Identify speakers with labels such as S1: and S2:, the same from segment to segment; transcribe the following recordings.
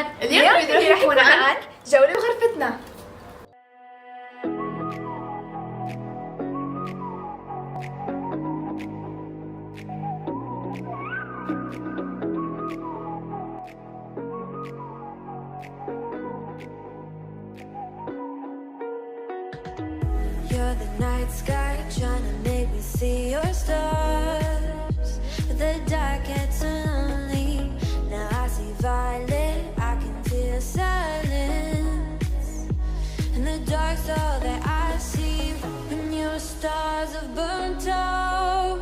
S1: امان. اليوم راح يحكون عن جولة بغرفتنا.
S2: You're the night sky trying to make me see your stars, but the dark gets lonely. Now I see violet, I can feel silence, and the dark's all that I see. When your stars have burnt out.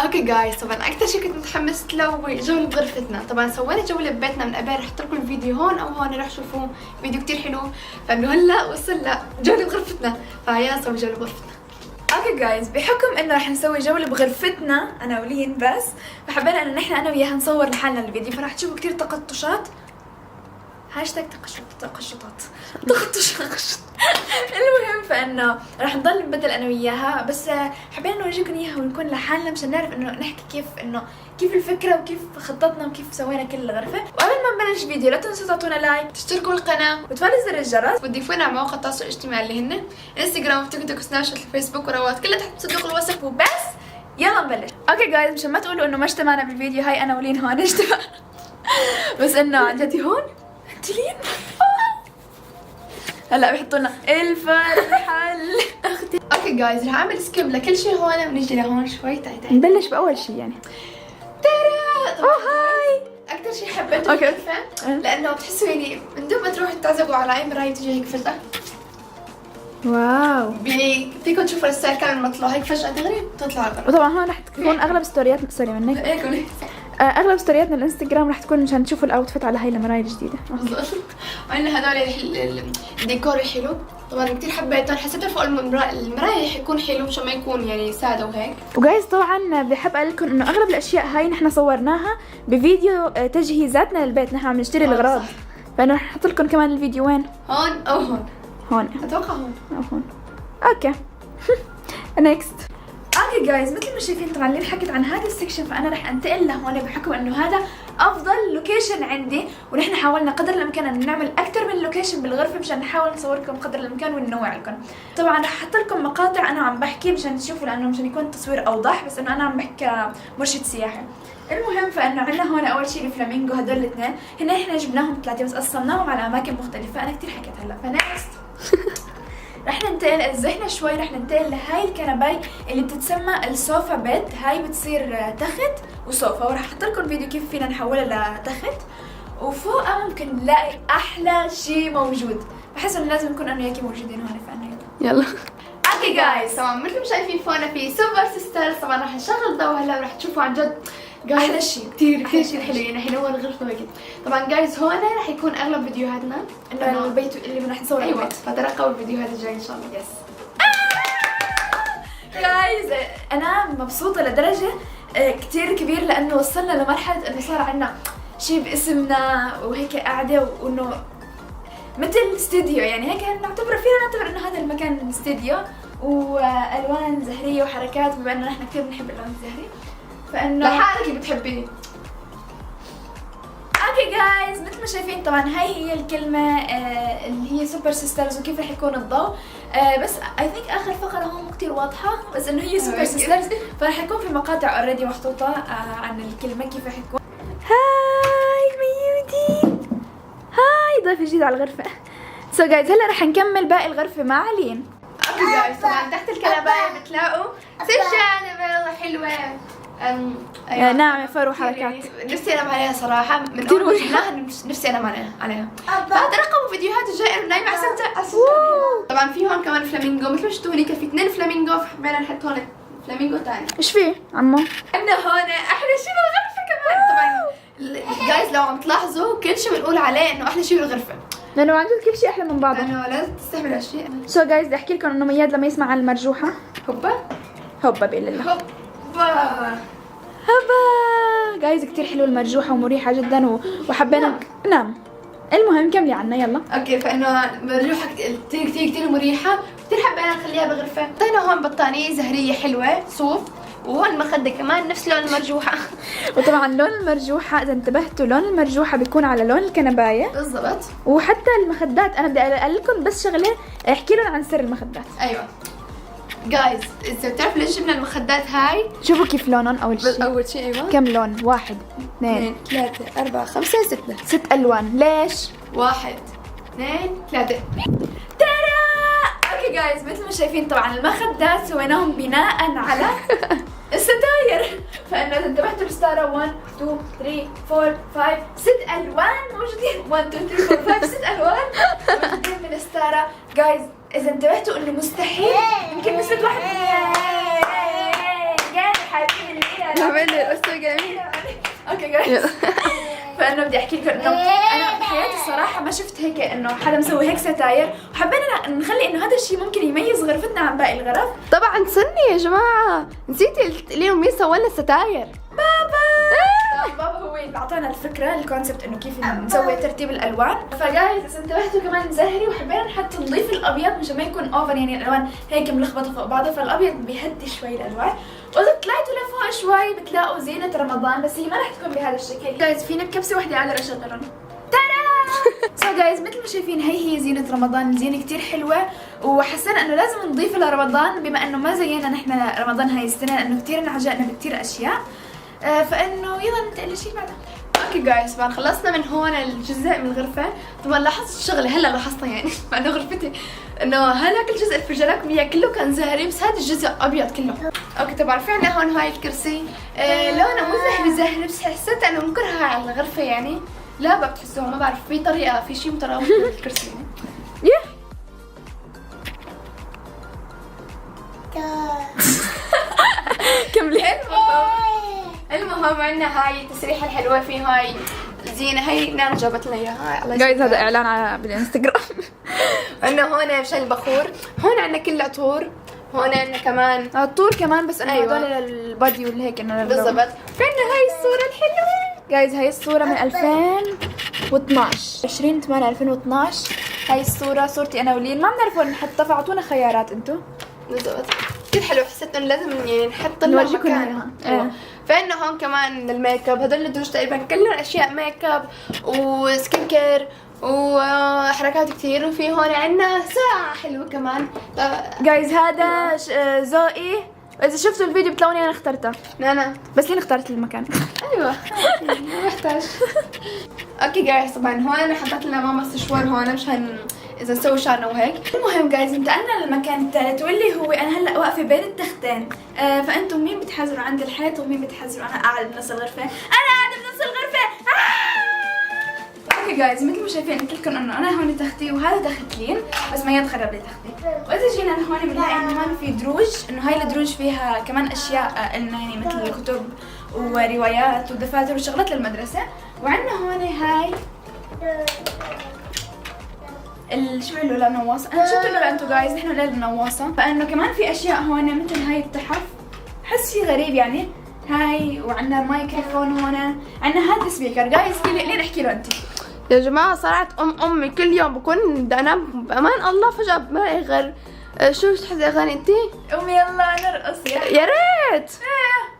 S1: اوكي جايز، طبعا اكثر شيء كنت متحمست له هو جولة بغرفتنا. طبعا سوينا جولة ببيتنا من قبل، رح احط لكم الفيديو هون او هون، رح تشوفوه فيديو كتير حلو. فانه هلا وصلنا جولة بغرفتنا، فيلا نسوي جولة بغرفتنا. اوكي جايز، بحكم انه رح نسوي جولة بغرفتنا انا ولين بس، فحبينا انه نحن انا وياها نصور لحالنا الفيديو، فرح تشوفوا كتير تقطشات. هاشتاج تقشطات. المهم فانه راح نضل نبدل انا وياها، بس حبينا نورجيكم اياها ونكون لحالنا مشان نعرف انه نحكي كيف الفكره وكيف خططنا وكيف سوينا كل الغرفه. وقبل ما نبلش الفيديو لا تنسوا تعطونا لايك، تشتركوا بالقناه وتفعلوا زر الجرس، وتضيفونا على مواقع التواصل الاجتماعي اللي هن انستغرام وتيك توك وسناب شات وفيسبوك وروات، كلها تحت صندوق الوصف. وبس يلا نبلش. اوكي جايز، مشان ما تقولوا انه ما اجتمعنا بالفيديو، هاي انا ولين هون اجتمعنا بس انه عن جد هون انت لين هلا بيحطوا لنا الفرحه اختي. اوكي جايز، رح اعمل سكيب لكل شيء هون ونيجي لهون شوي. تعي
S3: نبلش باول شيء يعني.
S1: ترى هاي اكثر شيء حبيته بالغرفه، لانه بتحسوا يعني من دون ما تروحوا تعزقوا على اي مرايه تجي هيك فجاه.
S3: واو،
S1: فيكم تشوفوا الستايل كامل مطلوع هيك فجاه دغري بتطلع الغرفه.
S3: وطبعا هون رح تكون اغلب ستوريات سوري منك
S1: هيك
S3: اغلب ستورياتنا الانستغرام رح تكون مشان تشوفوا الاوتفيت على هاي المرايه الجديده.
S1: وعندنا هذول الديكور الحلو، طبعا كثير حبيتهم. حسيت فوق المرايه حيكون حلو مشان ما يكون يعني ساده وهيك.
S3: وجايز طبعا بحب اقول لكم انه اغلب الاشياء هاي نحن صورناها بفيديو تجهيزاتنا للبيت، نحن عم نشتري الاغراض، فانه رح احط لكم كمان الفيديو وين؟
S1: هون او هون.
S3: هون
S1: اتوقع هون
S3: او هون. اوكي نيكست.
S1: اوكي جايز، مثل ما شايفين طبعا اللي حكيت عن هذا السكشن، فانا رح انتقل لهون بحكم انه هذا افضل لوكيشن عندي، ونحن حاولنا قدر الامكان ان نعمل اكثر من لوكيشن بالغرفه مشان نحاول نصور لكم قدر الامكان وننوع لكم. طبعا رح احط لكم مقاطع انا عم بحكي مشان تشوفوا، لانه مشان يكون التصوير اوضح، بس انه انا عم بحكي كمرشد سياحي. المهم فانه عندنا هون اول شيء الفلامينغو، هدول الاثنين هن احنا جبناهم ثلاثه بس قسمناهم على اماكن مختلفه. انا كثير حكيت هلا، فنكست رح ننتقل ازهنا شوي، رح ننتقل لهاي الكنباي اللي بتتسمى السوفا بيد. هاي بتصير تخت وسوفا، ورح احط لكم فيديو كيف فينا نحولها لتخت. وفوقها ممكن نلاقي احلى شيء موجود، بحس انه لازم نكون انا وياكي موجودين هون، فانا
S3: يلا.
S1: اوكي جايز، طبعا مثل ما شايفين فوقنا في سوبر سيسترز. طبعا رح نشغل ضوء هلا ورح تشوفوا عن جد احلى شيء كثير حلو، يعني حلوه الغرفه وهيك. طبعا جايز هون رح يكون اغلب فيديوهاتنا انه البيت اللي رح نصور. ايوه، فترقبوا الفيديوهات الجايه ان شاء الله. يس جايز، انا مبسوطه لدرجه كثير كبير، لانه وصلنا لمرحله انه صار عندنا شيء باسمنا وهيك قاعده، وانه مثل استوديو، يعني هيك فينا نعتبر انه هذا المكان استوديو، والوان زهريه وحركات، بما انه نحن كثير بنحب الالوان الزهريه، فانه لحالك بتحبيه. اوكي جايز، مثل ما شايفين طبعا هاي هي الكلمه اللي هي سوبر سيسترز وكيف رح يكون الضوء. بس اي ثينك اخر فقره هون مو كثير واضحه، بس انه هي سوبر سيسترز، فرح يكون في مقاطع اوريدي محطوطه عن الكلمه كيف رح يكون.
S3: هاي ميودي، هاي ضيف جديد على الغرفه. سو جايز، هلا رح نكمل باقي الغرفه مع علين.
S1: اوكي جايز، طبعا تحت الكنبايه بتلاقوا سجاده حلوه
S3: ناعمه فرو حركات.
S1: نفسي انام عليها صراحه، من اول ما جبناها نفسي انام عليها. فترقبوا فيديوهات الجايه نايمه على سجاده. طبعا في هون كمان فلامينغو، مثل ما شفتوا هنيك في 2 فلامينغو، فحبينا نحط هون فلامينغو ثاني.
S3: ايش في عمو؟
S1: عندنا هون احلى شيء بالغرفه كمان. طبعا جايز لو عم تلاحظوا كل شيء بنقول عليه انه احلى شيء بالغرفه،
S3: لانه عن جد كل شيء احلى من بعضه،
S1: لانه لازم تستعملوا اشياء.
S3: سو جايز، بدي احكي لكم انه مياد لما يسمع عن المرجوحه
S1: هوبا
S3: بقول الله
S1: هوبا
S3: جايز، كتير حلوه المرجوحه ومريحه جدا وحبينا نعم. المهم كملي عنا يلا.
S1: اوكي، فانه مرجوحه كثير مريحه، كثير حبينا نخليها بغرفه. حطينا هون بطانيه زهريه حلوه صوف،
S4: وهون المخدة كمان نفس لون المرجوحة.
S3: وطبعا لون المرجوحة إذا انتبهتوا لون المرجوحة بيكون على لون الكنباية
S4: بالضبط.
S3: وحتى المخدات أنا بدي أقول لكم بس شغلة، احكي لهم عن سر المخدات.
S4: ايوه جايز، اذا بتعرف ليش جبنا المخدات هاي؟
S3: شوفوا كيف لونهم أول شيء.
S4: اول شيء ايوه
S3: كم لون؟ 1 2
S4: 2 3 4 5 6.
S3: 6 ألوان. ليش؟
S4: 1 2 3.
S1: ترى اوكي جايز، مثل ما شايفين طبعا المخدات سويناهم بناء على الستاير. فانه اذا انتبهتوا الستاره 1 2 3 4 5 6 الوان موجودين. 1 2 3 4 5 6 الوان موجودين من الستاره. جايز اذا انتبهتوا انه مستحيل يمكن نسبة واحد جاي حبيبي
S4: عملنا القصة جميل.
S1: اوكي جايز، فانه بدي احكي لكم انه انا بحياتي الصراحه ما شفت هيك انه حدا مسوي هيك ستاير، وحبينا نخلي انه هذا الشيء ممكن يميز غرفتنا عن باقي الغرف.
S4: طبعا استني يا جماعة، نسيتي قلت لهم مين سوى لنا الستاير؟
S1: بابا هو اللي اعطانا الفكره الكونسبت انه كيف نسوي ترتيب الالوان. فجايز اذا انتبهتوا كمان زهري، وحبينا نضيف الابيض مشان ما يكون اوفر، يعني الالوان هيك ملخبطه فوق بعضها، فالابيض بيهدي شوي الالوان. واذا طلعتوا لفوق شوي بتلاقوا زينه رمضان، بس هي ما رح تكون بهذا الشكل. جايز فينا بكبسه وحده اقدر اشغلهم. سو جايز مثل ما شايفين هي زينة رمضان، زينة كتير حلوة، وحسينا انه لازم نضيفها لرمضان بما انه ما زينا نحن رمضان هاي السنة، لانه كتير انعجقنا بكتير اشياء. فانه يلا ننتقل لشيء بعده.
S4: اوكي جايز، بعد خلصنا من هون الجزء من الغرفة. طبعا لاحظت الشغلة هلا لاحظتها يعني مع انه غرفتي انه هذاك الجزء اللي فرجاكم اياه كله كان زهري، بس هذا الجزء ابيض كله. اوكي طبعا في عندنا هون هاي الكرسي لونه مو ذهبي زهري، بس حسيت انه مكرهة على الغرفة يعني. لا بقى بتحسوها ما بعرف في طريقة، في شيء متراوح بالكرسي يعني.
S3: كملي.
S4: المهم عندنا هاي التسريحة الحلوة، في هاي زينة، هاي نانا جابت لنا اياها.
S3: جايز هذا اعلان على بالانستغرام.
S4: عندنا هون مشان البخور، هون عندنا كل عطور، هون عندنا كمان
S3: الطور كمان، بس انه
S4: أيوة.
S3: هذول للبادي واللي هيك انه
S4: بالضبط. في عندنا هاي الصورة الحلوة.
S3: جايز هاي الصورة من 2012 20/8/2012. هاي الصورة صورتي انا ولين، ما بنعرف وين نحطها، فاعطونا خيارات انتم.
S4: بالضبط كثير حلو، حسيت انه لازم يعني نحط لها
S3: نورجيكم
S4: مكان.
S3: إياها.
S4: فعندنا هون كمان الميك اب، هدول الدروج تقريبا كلهم اشياء ميك اب وسكين كير وحركات كثير. وفي هون عندنا ساعة حلوة كمان.
S3: جايز هذا ذوقي، اذا شفتوا الفيديو بتلاقوني انا اخترتها،
S4: نانا
S3: بس لين اخترت المكان.
S4: ايوه ما بحتاج. اوكي جايز، طبعا هون انا حطيت لنا ماما سشوار هون مشان اذا نسوي شعرنا وهيك.
S1: المهم جايز انتقلنا للمكان الثالث، واللي هو انا هلا واقفه بين التختين. فانتم مين بتحزروا عند الحيط ومين بتحزروا انا قاعده بنص الغرفه؟ انا قاعده بنص الغرفه. اوكي جايز، مثل ما شايفين قلت لكم انه انا هون تختي وهذا تخت لين، بس ما يتخرب لي تختي. واذا جينا هون بنلاقي انه هون في دروج، انه هاي الدروج فيها كمان اشياء لنا يعني مثل الكتب وروايات ودفاتر وشغلات للمدرسه. وعندنا هون هاي شو بيقولوا لها نواصه، انا شفت له انتو جايز نحن بنقول لها نواصه. فانه كمان في اشياء هون مثل هاي التحف، حس شيء غريب يعني. هاي وعندنا مايكروفون هون، عندنا هذا السبيكر. جايز ليه نحكي له انت
S4: يا جماعة؟ صارت امي كل يوم بكون بدي انام بامان الله فجأة بلاقي غير شو تحزي اغاني انتي؟
S1: امي يلا نرقص
S4: يا ريت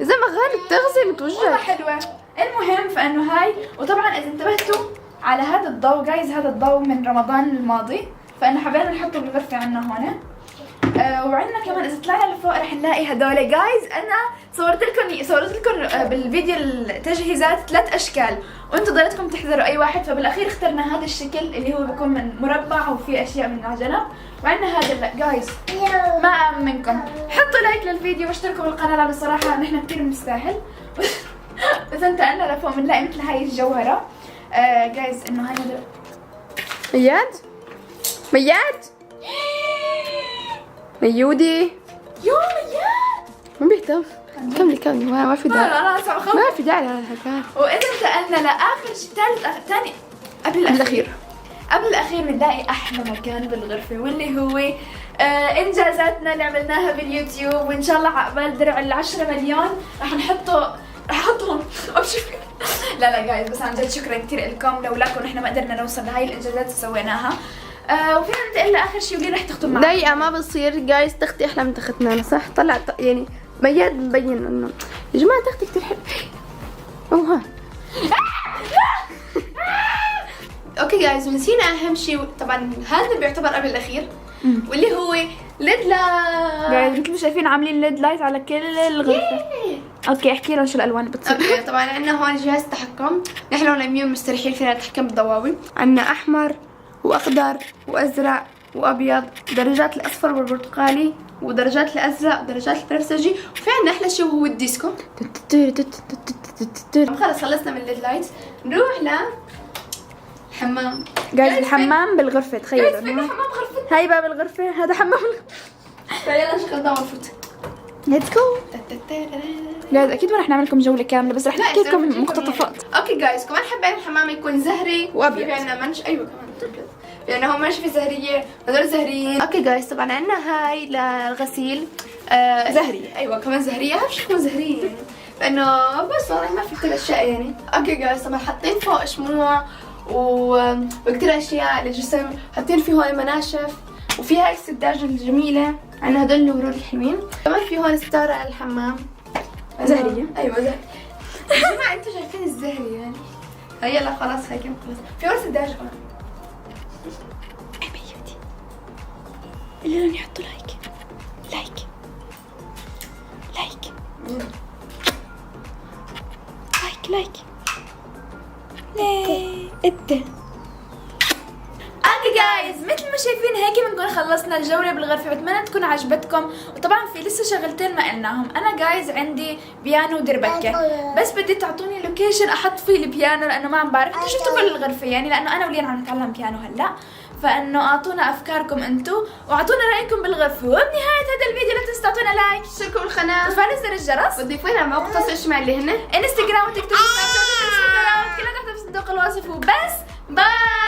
S4: اذا ما اغاني بتغزي
S1: والله
S4: بتوجع.
S1: حلوه. المهم فانه هاي، وطبعا اذا انتبهتوا على هذا الضوء جايز، هذا الضوء من رمضان الماضي، فانه حبينا نحطه بالغرفه عندنا هون. وعندنا كمان اذا طلعنا لفوق رح نلاقي هدول. جايز انا صورت لكم بالفيديو التجهيزات 3 اشكال، وانتم ضليتكم تحذروا اي واحد، فبالاخير اخترنا هذا الشكل اللي هو بيكون من مربع وفيه اشياء من العجله. وعندنا هذا لا جايز، ما امنكم حطوا لايك للفيديو واشتركوا بالقناه، لانه الصراحه نحن كثير بنستاهل. اذا انتقلنا لفوق بنلاقي مثل هاي الجوهره. جايز انه هاي
S4: مياد مياد ميودي
S1: يو مياد
S4: ما بيهتم. كملي ما في داعي،
S1: لا
S4: ما في داعي لهالحكاية.
S1: واذا انتقلنا لاخر شيء، ثاني قبل الاخير بنلاقي احلى مكان بالغرفه، واللي هو انجازاتنا اللي عملناها باليوتيوب. وان شاء الله عقبال درع ال10 مليون رح احطهم لا جايز، بس عن جد شكرا كثير لكم، لولاكم نحن ما قدرنا نوصل لهي الانجازات اللي سويناها. وفينا ننتقل لاخر شيء، وليه رح تختم معنا؟
S4: دقيقة ما بصير جايز، تختي احلى من تختنا صح؟ طلع يعني مياد مبين انه يا جماعه تختي كثير حلو. اوه اوكي جايز، ونسينا اهم شيء طبعا، هذا بيعتبر قبل الاخير واللي هو ليد لايت.
S3: جايز مثل ما شايفين عاملين ليد لايت على كل الغرفة. اوكي احكي لهم شو الالوان بتصير.
S4: اوكي طبعا عندنا هون جهاز تحكم، نحن نايمين مستريحين فينا نتحكم بالضواوي. عندنا احمر واخضر وازرق وابيض، درجات الاصفر والبرتقالي ودرجات الازرق ودرجات البنفسجي، وفي عندنا احلى شيء وهو الديسكو. خلص خلصنا من الليد لايت، نروح ل حمام.
S3: جايز الحمام بالغرفة، تخيلوا
S4: جايز حمام غرفة.
S3: هاي باب الغرفة، هذا حمام.
S4: يلا نشغل دور فوت.
S3: ليتس جو. جايز اكيد ما رح نعمل لكم جولة كاملة، بس رح نحكي لكم مقتطفات.
S4: اوكي جايز، كمان حابين الحمام يكون زهري
S3: وأبيض.
S4: في عندنا منش، ايوه كمان ابيض، لانه هم ماشي في زهريه، هذول زهريين. اوكي جايز، طبعا عندنا هاي للغسيل
S3: زهرية.
S4: ايوه كمان زهريه، اهم شيء تكون زهريه يعني، لانه بس والله ما في كل الاشياء يعني. اوكي جايز، طبعا حاطين فوق شموع وكثير اشياء للجسم، حاطين فيه هون مناشف، وفي هاي السداجه الجميله، عندنا هدول الورود الحلوين، كمان في هون ستاره على الحمام
S3: زهرية.
S4: ايوه زهري. يا جماعه انتوا شايفين الزهري يعني. يلا خلاص هيك خلص. في ورد سداجه كمان.
S3: حبيبتي اللي لهم يحطوا لايك لايك لايك لايك لايك ليه انت.
S1: اوكي جايز، مثل ما شايفين هيك بنكون خلصنا الجولة بالغرفة، بتمنى تكون عجبتكم. وطبعا في لسه شغلتين ما قلناهم. انا جايز عندي بيانو ودربكة، بس بدي تعطوني لوكيشن احط فيه البيانو، لانه ما عم بعرف انتوا شفتوا كل الغرفة يعني، لانه انا وليان عم نتعلم بيانو هلا، فانه اعطونا افكاركم انتوا واعطونا رايكم بالغرفة. وبنهاية هذا الفيديو لا تنسوا تعطونا لايك،
S4: اشتركوا بالقناه
S1: وتفعلوا زر الجرس،
S4: وتضيفوا لنا مواقع التواصل الاجتماعي اللي هن
S1: انستغرام وتيك توك وسناب شات وتنسوا كلها في صندوق الوصف. وبس باي.